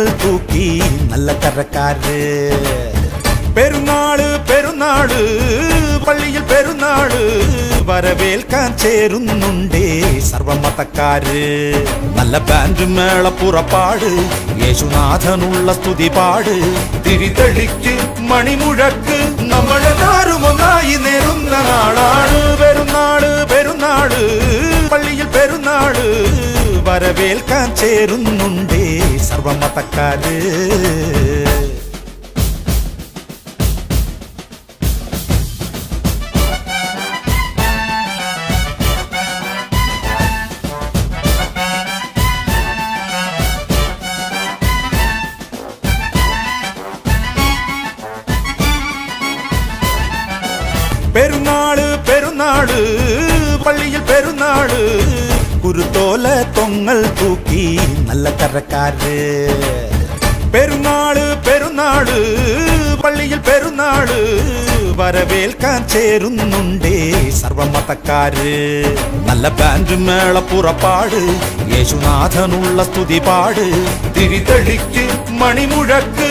തൊങ്ങൽ തൂക്കി നല്ല കരക്കാര് പെരുന്നാള് പെരുന്നാള് പള്ളിയിൽ പെരുന്നാള് വരവേൽക്കാൻ ചേരുന്നുണ്ടേ സർവമതക്കാര് നല്ല ബാൻഡ് മേള പുറപ്പാട് യേശുനാഥനുള്ള സ്തുതിപാട് തിരിതെളിക്ക് മണിമുഴക്ക് നമ്മളെല്ലാരും ഒന്നായി നേരുന്ന നാളാണ് പെരുന്നാള് പെരുന്നാള് പള്ളിയിൽ പെരുന്നാള് വരവേൽക്കാൻ ചേരുന്നുണ്ടേ സർവമതക്കാര് പെരുന്നാള് പെരുന്നാള് പള്ളിയിൽ പെരുന്നാള് കുരുത്തോല തൊങ്ങൽ തൂക്കി നല്ല കരക്കാര് പെരുന്നാള് പെരുന്നാള് പള്ളിയിൽ പെരുന്നാള് വരവേൽക്കാൻ ചേരുന്നുണ്ടേ സർവമതക്കാര് നല്ല ബാൻഡ് മേള പുറപ്പാട് യേശുനാഥനുള്ള സ്തുതിപാട് തിരിതെളിക്ക് മണിമുഴക്ക്